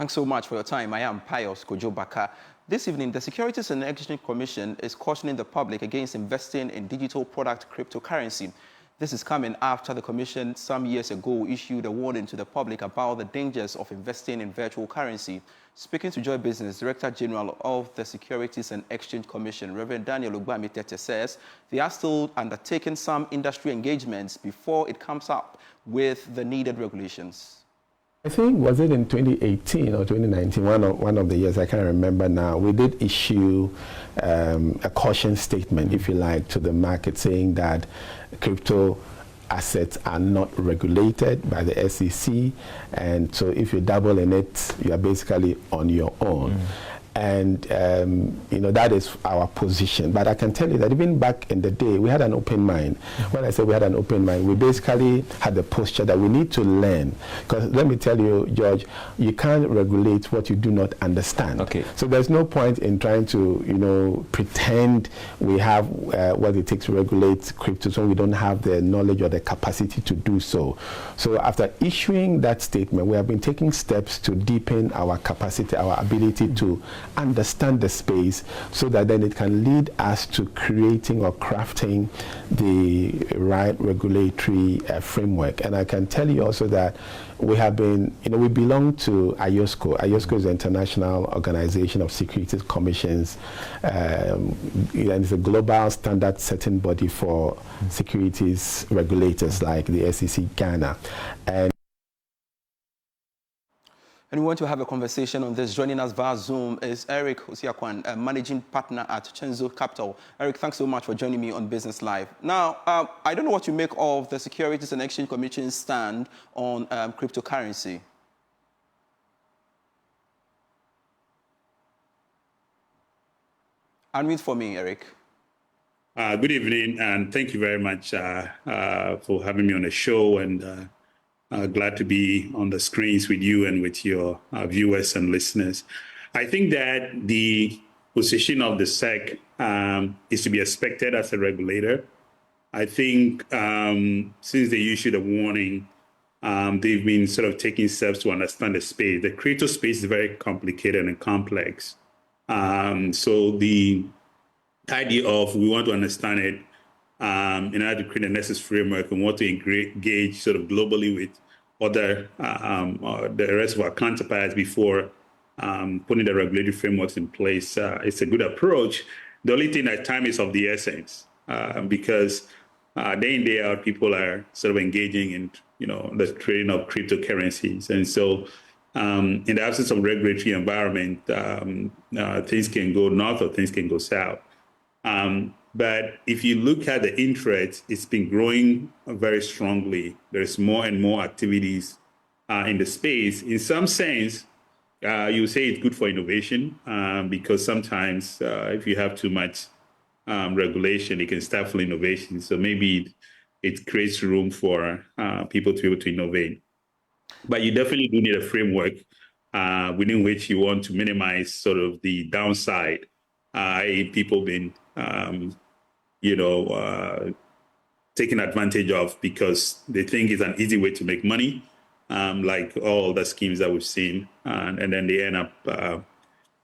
Thanks so much for your time. I am Pius Kojo Baka. This evening, the Securities and Exchange Commission is cautioning the public against investing in digital product cryptocurrency. This is coming after the Commission some years ago issued a warning to the public about the dangers of investing in virtual currency. Speaking to Joy Business, Director General of the Securities and Exchange Commission, Reverend Daniel Ogbami-Tete, says they are still undertaking some industry engagements before it comes up with the needed regulations. I think, was it in 2018 or 2019, one of the years, I can't remember now, we did issue a caution statement, if you like, to the market saying that crypto assets are not regulated by the SEC, and so if you dabble in it, you are basically on your own. And, that is our position. But I can tell you that even back in the day, we had an open mind. When I say we had an open mind, we basically had the posture that we need to learn. Because let me tell you, George, you can't regulate what you do not understand. Okay. So there's no point in trying to, pretend we have what it takes to regulate crypto when we don't have the knowledge or the capacity to do so. So after issuing that statement, we have been taking steps to deepen our capacity, our ability to understand the space, so that then it can lead us to creating or crafting the right regulatory framework. And I can tell you also that we have been, we belong to IOSCO. IOSCO is the International Organization of Securities Commissions, and it's a global standard setting body for securities regulators like the SEC Ghana. And we want to have a conversation on this. Joining us via Zoom is Eric Osiakwan, a managing partner at Chenzo Capital. Eric, thanks so much for joining me on Business Live. Now, I don't know what you make of the Securities and Exchange Commission's stand on cryptocurrency. Unmute for me, Eric. Good evening, and thank you very much for having me on the show, and glad to be on the screens with you and with your viewers and listeners. I think that the position of the SEC is to be expected as a regulator. I think since they issued a warning, they've been sort of taking steps to understand the space. The crypto space is very complicated and complex. So the idea of we want to understand it in order to create a necessary framework and want to engage sort of globally with other the rest of our counterparts before putting the regulatory frameworks in place. It's a good approach. The only thing that time is of the essence because day in, day out, people are sort of engaging in the trading of cryptocurrencies. And so in the absence of regulatory environment, things can go north or things can go south. But if you look at the interest, it's been growing very strongly. There's more and more activities in the space. In some sense, you say it's good for innovation because sometimes if you have too much regulation, it can stifle innovation. So maybe it creates room for people to be able to innovate. But you definitely do need a framework within which you want to minimize sort of the downside. People been taken advantage of because they think it's an easy way to make money, like all the schemes that we've seen, and then they end up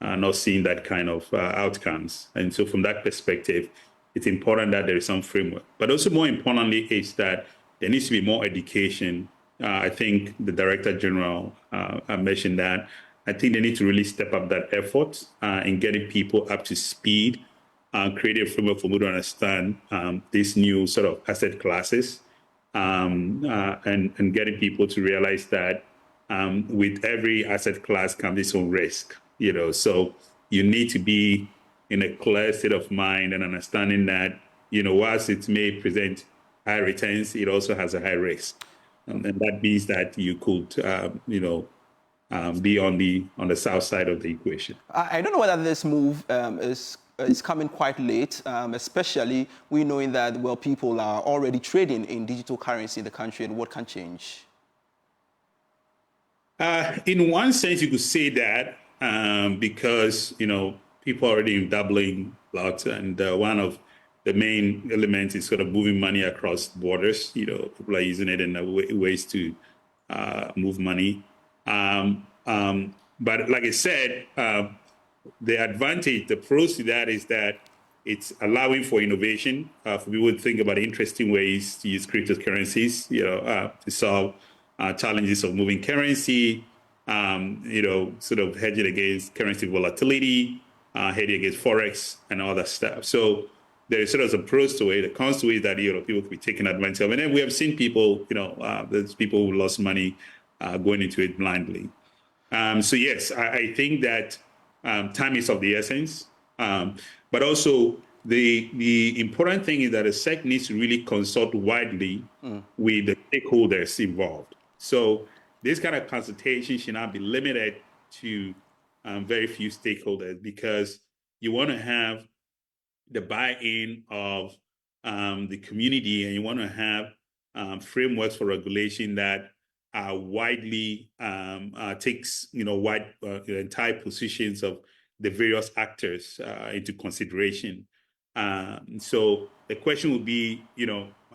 not seeing that kind of outcomes. And so from that perspective, it's important that there is some framework. But also more importantly is that there needs to be more education. I think the Director General mentioned that. I think they need to really step up that effort in getting people up to speed, create a framework for me to understand these new sort of asset classes, and getting people to realize that with every asset class comes its own risk. So you need to be in a clear state of mind and understanding that, whilst it may present high returns, it also has a high risk. And that means that you could, be on the south side of the equation. I don't know whether this move is coming quite late, especially we knowing that, well, people are already trading in digital currency in the country, and what can change? In one sense, you could say that because, people are already dabbling a lot, and one of the main elements is sort of moving money across borders. People are using it in ways to move money. But like I said, the advantage, the pros to that is that it's allowing for innovation, for people to think about interesting ways to use cryptocurrencies, to solve challenges of moving currency, sort of hedging against currency volatility, hedging against Forex and all that stuff. So there's sort of some pros to it. The cons to it is that, people could be taken advantage of. And then we have seen people, there's people who lost money going into it blindly. So yes, I think that time is of the essence. But also, the important thing is that the SEC needs to really consult widely with the stakeholders involved. So this kind of consultation should not be limited to very few stakeholders, because you want to have the buy-in of the community, and you want to have frameworks for regulation that are widely takes wide entire positions of the various actors into consideration. So the question would be,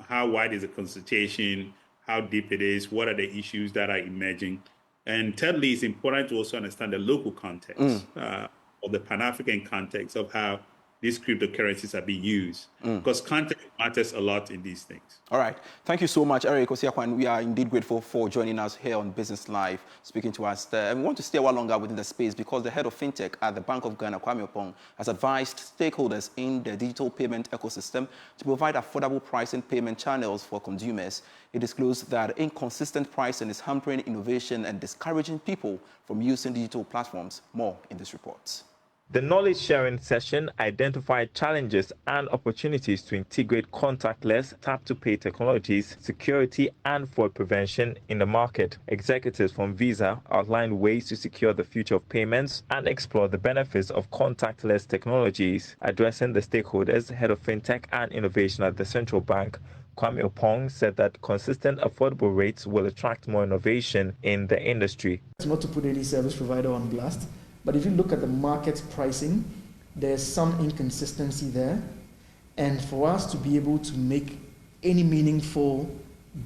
how wide is the consultation? How deep it is? What are the issues that are emerging? And thirdly, it's important to also understand the local context or the Pan-African context of how these cryptocurrencies are being used, because context matters a lot in these things. All right. Thank you so much, Eric Osiakwan. We are indeed grateful for joining us here on Business Live, speaking to us. And we want to stay a while longer within the space because the head of fintech at the Bank of Ghana, Kwame Opong, has advised stakeholders in the digital payment ecosystem to provide affordable pricing payment channels for consumers. He disclosed that inconsistent pricing is hampering innovation and discouraging people from using digital platforms. More in this report. The knowledge sharing session identified challenges and opportunities to integrate contactless tap-to-pay technologies, security and fraud prevention in the market. Executives from Visa outlined ways to secure the future of payments and explore the benefits of contactless technologies. Addressing the stakeholders, head of fintech and innovation at the central bank, Kwame Opong, said that consistent affordable rates will attract more innovation in the industry. It's not to put any service provider on blast, but if you look at the market pricing, there's some inconsistency there. And for us to be able to make any meaningful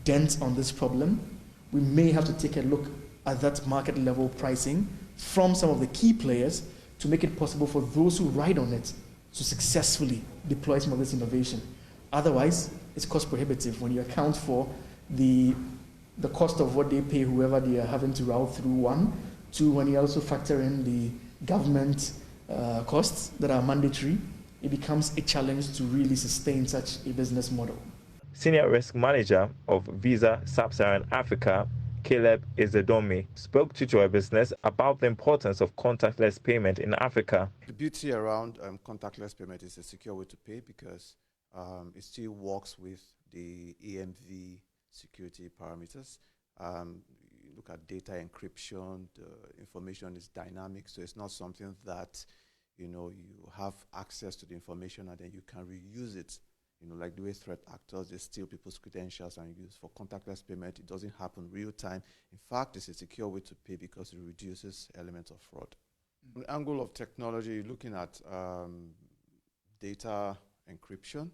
dent on this problem, we may have to take a look at that market level pricing from some of the key players to make it possible for those who ride on it to successfully deploy some of this innovation. Otherwise, it's cost prohibitive when you account for the cost of what they pay whoever they are having to route through, one. Two, when you also factor in the government costs that are mandatory, it becomes a challenge to really sustain such a business model. Senior Risk Manager of Visa Sub-Saharan Africa, Caleb Izedome, spoke to Joy Business about the importance of contactless payment in Africa. The beauty around contactless payment is a secure way to pay because it still works with the EMV security parameters. Look at data encryption, the information is dynamic, so it's not something that you have access to the information and then you can reuse it. Like the way threat actors, they steal people's credentials and use. For contactless payment, it doesn't happen real time. In fact, it's a secure way to pay because it reduces elements of fraud. From the angle of technology, looking at data encryption,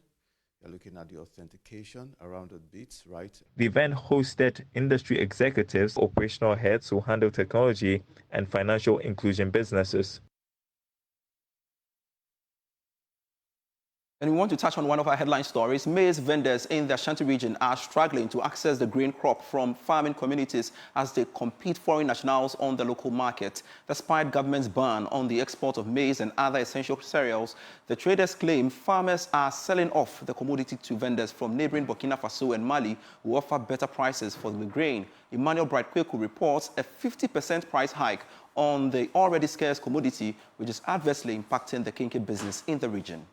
you're looking at the authentication around the bits, right? The event hosted industry executives, operational heads who handle technology and financial inclusion businesses. And we want to touch on one of our headline stories. Maize vendors in the Ashanti region are struggling to access the grain crop from farming communities as they compete foreign nationals on the local market. Despite government's ban on the export of maize and other essential cereals, the traders claim farmers are selling off the commodity to vendors from neighboring Burkina Faso and Mali who offer better prices for the grain. Emmanuel Bright-Kweku reports a 50% price hike on the already scarce commodity, which is adversely impacting the kinky business in the region.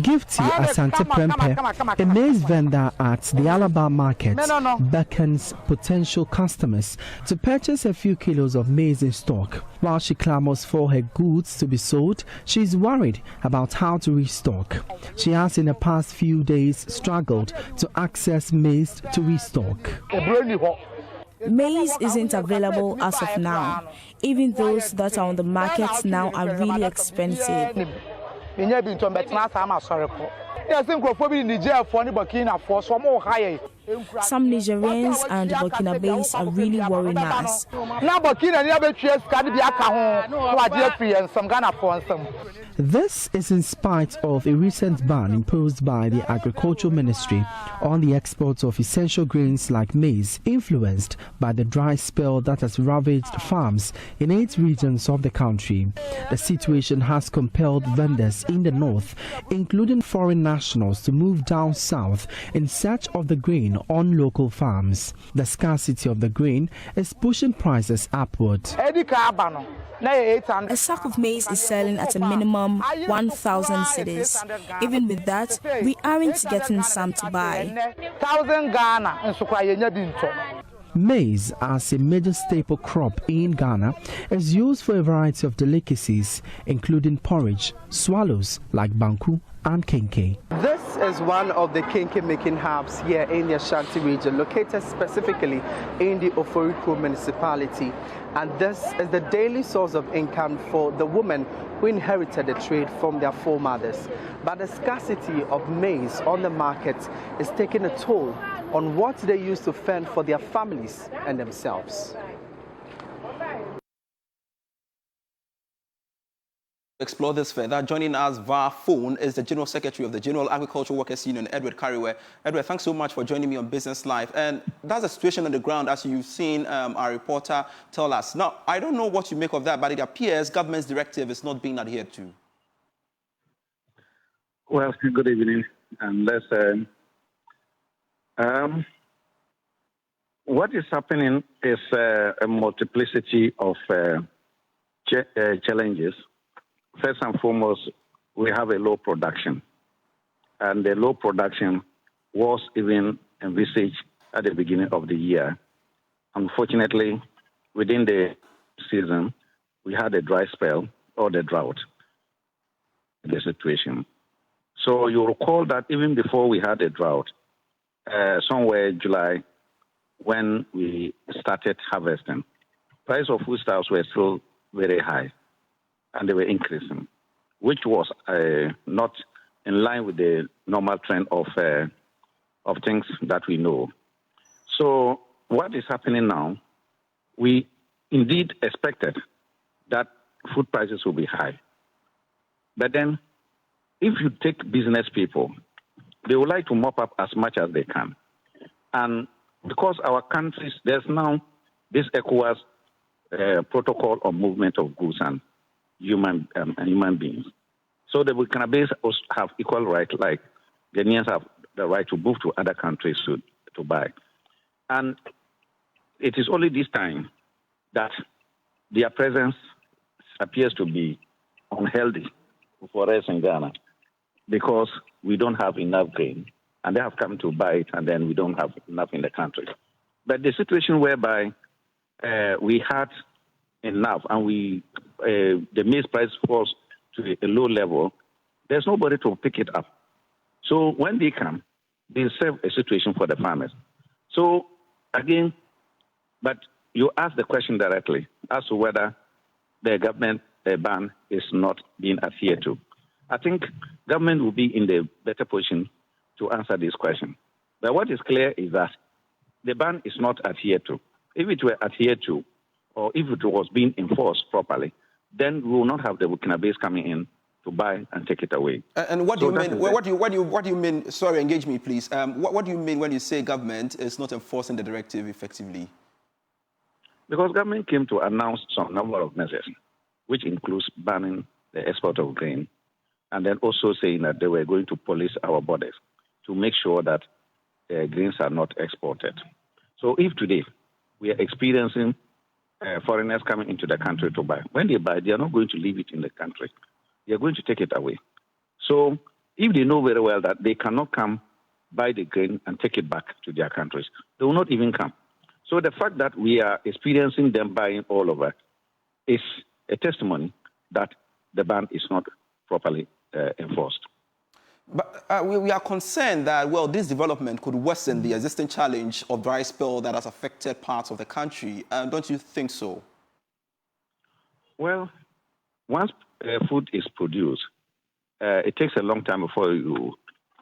Gifty Asante Prempe, a maize vendor at the Alaba market, beckons potential customers to purchase a few kilos of maize in stock. While she clamors for her goods to be sold, she is worried about how to restock. She has in the past few days struggled to access maize to restock. Maize isn't available as of now. Even those that are on the market now are really expensive. Some Nigerians and Burkinabés are really worrying us. This is in spite of a recent ban imposed by the Agricultural Ministry on the exports of essential grains like maize, influenced by the dry spell that has ravaged farms in 8 regions of the country. The situation has compelled vendors in the north, including foreign nationals, to move down south in search of the grain on local farms. The scarcity of the grain is pushing prices upward. A sack of maize is selling at a minimum 1,000 cedis. Even with that, we aren't getting some to buy. Maize, as a major staple crop in Ghana, is used for a variety of delicacies, including porridge, swallows like banku and kenke. This is one of the kenke making hubs here in the Ashanti region, located specifically in the Oforiko municipality. And this is the daily source of income for the women who inherited the trade from their foremothers. But the scarcity of maize on the market is taking a toll on what they used to fend for their families and themselves. To explore this further, joining us via phone is the General Secretary of the General Agricultural Workers Union, Edward Kariwe. Edward, thanks so much for joining me on Business Live. And that's the situation on the ground, as you've seen our reporter tell us. Now, I don't know what you make of that, but it appears government's directive is not being adhered to. Well, good evening. And let's, what is happening is a multiplicity of challenges. First and foremost, we have a low production. And the low production was even envisaged at the beginning of the year. Unfortunately, within the season, we had a dry spell or the drought, the situation. So you recall that even before we had a drought, somewhere in July, when we started harvesting, price of foodstuffs were still very high. And they were increasing, which was not in line with the normal trend of things that we know. So what is happening now, we indeed expected that food prices will be high. But then if you take business people, they would like to mop up as much as they can. And because our countries, there's now this ECOWAS protocol on movement of goods and human beings. So the Burkinabés have equal right, like Ghanaians have the right to move to other countries to buy. And it is only this time that their presence appears to be unhealthy for us in Ghana because we don't have enough grain. And they have come to buy it, and then we don't have enough in the country. But the situation whereby we had enough and the maize price falls to a low level, there's nobody to pick it up. So when they come, they serve a situation for the farmers. So again, but you ask the question directly as to whether the government ban is not being adhered to. I think government will be in the better position to answer this question. But what is clear is that the ban is not adhered to. If it were adhered to, or if it was being enforced properly, then we will not have the Burkinabés coming in to buy and take it away. And what do you mean? What do you mean? Sorry, engage me, please. What do you mean when you say government is not enforcing the directive effectively? Because government came to announce some number of measures, which includes banning the export of grain, and then also saying that they were going to police our borders to make sure that grains are not exported. So if today we are experiencing foreigners coming into the country to buy. When they buy, they are not going to leave it in the country. They are going to take it away. So if they know very well that they cannot come buy the grain and take it back to their countries, they will not even come. So the fact that we are experiencing them buying all over is a testimony that the ban is not properly enforced. But we are concerned that, well, this development could worsen the existing challenge of dry spell that has affected parts of the country. Don't you think so? Well, once food is produced, it takes a long time before you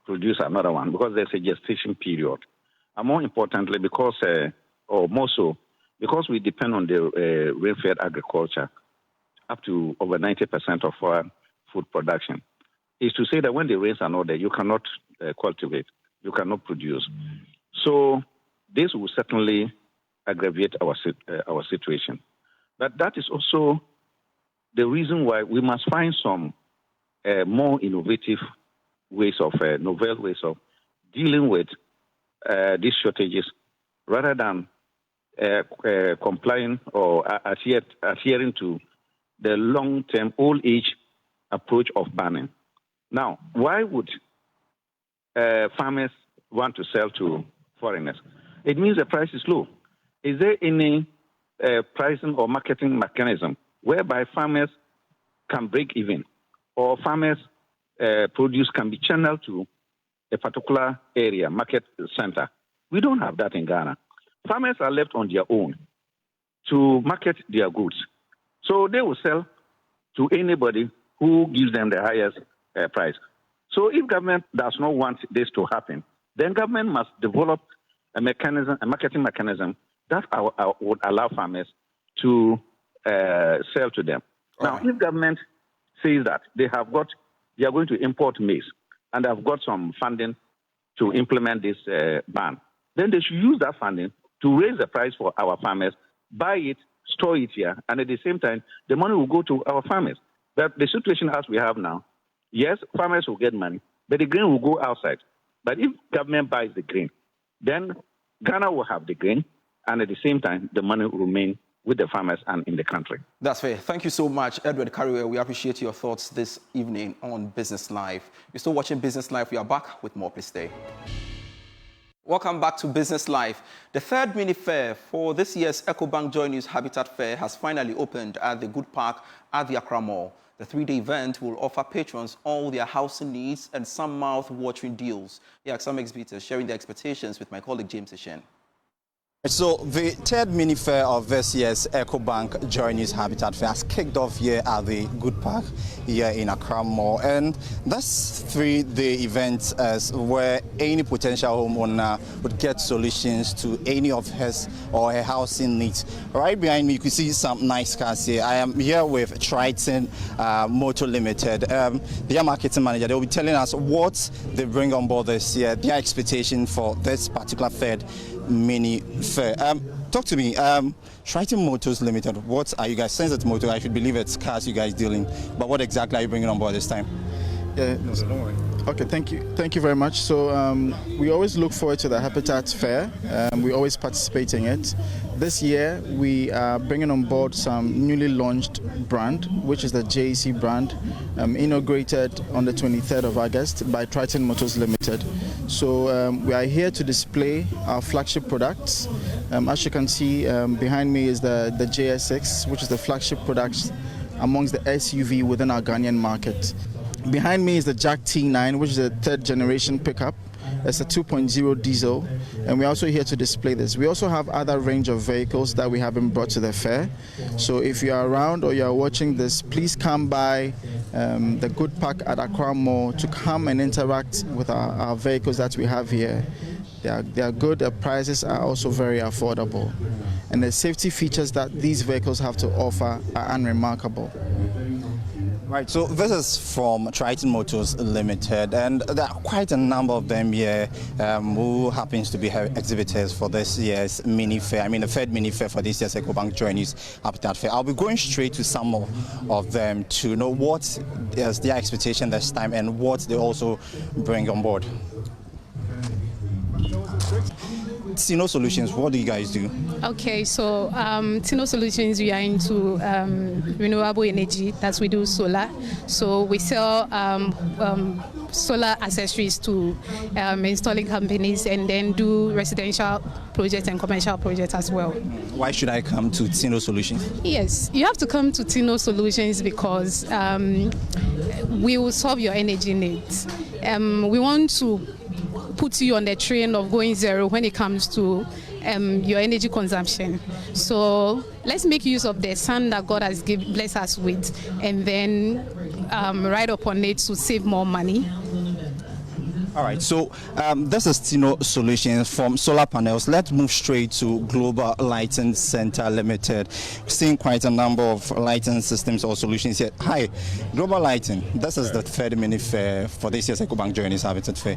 produce another one because there's a gestation period. and more importantly, because, or more so, because we depend on the rain-fed agriculture, up to over 90% of our food production, is to say that when the rains are not there, you cannot cultivate, you cannot produce. So this will certainly aggravate our situation. But that is also the reason why we must find some more innovative ways of, novel ways of dealing with these shortages, rather than complying or adhering to the long-term old age approach of banning. Now, why would farmers want to sell to foreigners? It means the price is low. Is there any pricing or marketing mechanism whereby farmers can break even, or farmers' produce can be channeled to a particular area, market center? We don't have that in Ghana. Farmers are left on their own to market their goods. So they will sell to anybody who gives them the highest price. So if government does not want this to happen, then government must develop a mechanism, a marketing mechanism that would allow farmers to sell to them. Now, if government says that they are going to import maize and have got some funding to implement this ban, then they should use that funding to raise the price for our farmers, buy it, store it here, and at the same time, the money will go to our farmers. But the situation as we have now, yes, farmers will get money, but the grain will go outside. But if government buys the grain, then Ghana will have the grain, and at the same time, the money will remain with the farmers and in the country. That's fair. Thank you so much, Edward Kariwe. We appreciate your thoughts this evening on Business Live. You're still watching Business Live. We are back with more. Please stay. Welcome back to Business Live. The third mini fair for this year's EcoBank Joy News Habitat Fair has finally opened at the Good Park at the Accra Mall. The three-day event will offer patrons all their housing needs and some mouth-watering deals. Here are some exhibitors sharing their expectations with my colleague James Eshen. So the third mini fair of this year's EcoBank Joy News Habitat Fair has kicked off here at the Good Park here in Accra Mall, and this three-day event is where any potential homeowner would get solutions to any of his or her housing needs. Right behind me, you can see some nice cars here. I am here with Triton Motor Limited. Their marketing manager. They will be telling us what they bring on board this year, their expectation for this particular third mini fair. Talk to me. Triton Motors Limited, what are you guys? Since it's motor, I should believe it's cars you guys dealing, but what exactly are you bringing on board this time? Yeah, no, so don't worry. Okay, thank you very much. So we always look forward to the Habitat Fair. We always participate in it. This year we are bringing on board some newly launched brand, which is the JEC brand, inaugurated on the 23rd of August by Triton Motors Limited. So we are here to display our flagship products. As you can see, behind me is the JSX, which is the flagship product amongst the SUV within our Ghanaian market. Behind me is the Jack T9, which is a third generation pickup. It's a 2.0 diesel, and we're also here to display this. We also have other range of vehicles that we haven't brought to the fair. So if you are around or you are watching this, please come by the Good Park at Accra Mall to come and interact with our vehicles that we have here. They are good, the prices are also very affordable. And the safety features that these vehicles have to offer are unremarkable. Right, so this is from Triton Motors Limited, and there are quite a number of them here who happens to be exhibitors for this year's mini fair. I mean, the third mini fair for this year's EcoBank Joy News Habitat Fair. I'll be going straight to some of them to know what is their expectation this time and what they also bring on board. Tino Solutions, what do you guys do? Okay, so Tino Solutions, we are into renewable energy. That's we do solar. So we sell solar accessories to installing companies, and then do residential projects and commercial projects as well. Why should I come to Tino Solutions? Yes, you have to come to Tino Solutions because we will solve your energy needs. We want to put you on the train of going zero when it comes to your energy consumption. So let's make use of the sun that God has blessed us with, and then ride upon it to save more money. All right, so this is Tino Solutions. From solar panels, let's move straight to Global Lighting Center Limited. Seeing quite a number of lighting systems or solutions here. Hi, Global Lighting. This is the third mini fair for this year's EcoBank Journeys Habitat Fair.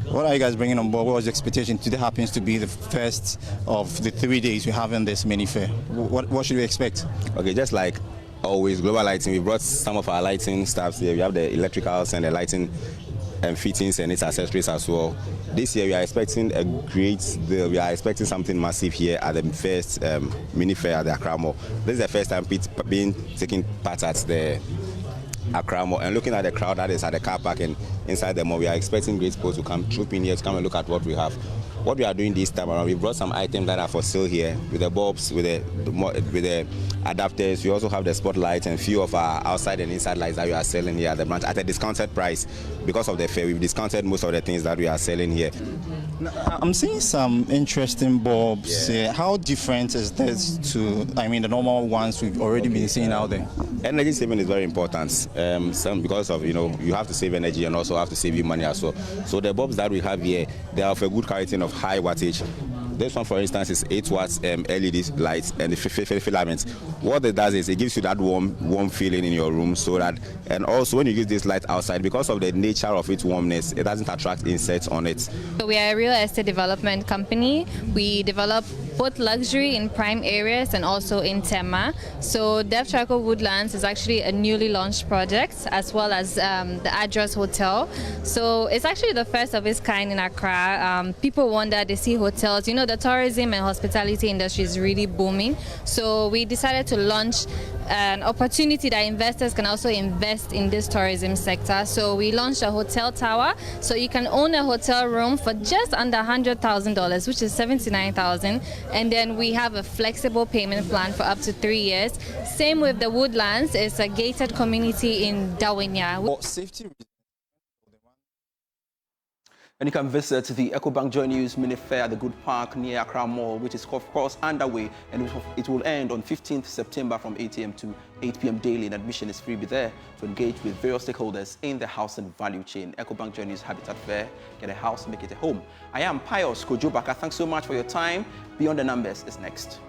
What are you guys bringing on board? What was your expectation? Today happens to be the first of the 3 days we have in this mini fair. What should we expect? Okay, just like always, Global Lighting, we brought some of our lighting staffs here. We have the electricals and the lighting and fittings and its accessories as well. This year we are expecting a great deal. We are expecting something massive here at the first mini fair at the Accra Mall. This is the first time being taking part at the Accra Mall, and looking at the crowd that is at the car park and inside the mall, we are expecting great people to come troop in here to come and look at what we have. What we are doing this time around, we brought some items that are for sale here with the bulbs, with the adapters. We also have the spotlights and few of our outside and inside lights that we are selling here at the branch at a discounted price. Because of the fair, we've discounted most of the things that we are selling here. Now, I'm seeing some interesting bulbs here. How different is this to, the normal ones we've already been seeing out there? Energy saving is very important. Because of, you have to save energy and also have to save you money as well. So the bulbs that we have here, they are of a good quality and of high wattage. This one, for instance, is 8 watts LED lights and the filaments. What it does is it gives you that warm feeling in your room, so that, and also when you use this light outside, because of the nature of its warmness, it doesn't attract insects on it. So we are a real estate development company. We develop both luxury in prime areas and also in Tema. So Dev Charcoal Woodlands is actually a newly launched project, as well as the Address Hotel. So it's actually the first of its kind in Accra. People wonder, they see hotels. The tourism and hospitality industry is really booming. So we decided to launch an opportunity that investors can also invest in this tourism sector. So we launched a hotel tower. So you can own a hotel room for just under $100,000, which is $79,000. And then we have a flexible payment plan for up to 3 years. Same with the Woodlands. It's a gated community in Dawinya. Safety. And you can visit the EcoBank Journeys Mini Fair at the Good Park near Accra Mall, which is of course underway, and it will end on 15th September from 8 a.m. to 8 p.m. daily, and admission is free. Be there to engage with various stakeholders in the housing value chain. EcoBank Journeys Habitat Fair, get a house, make it a home. I am Pius Kojobaka. Thanks so much for your time. Beyond the Numbers is next.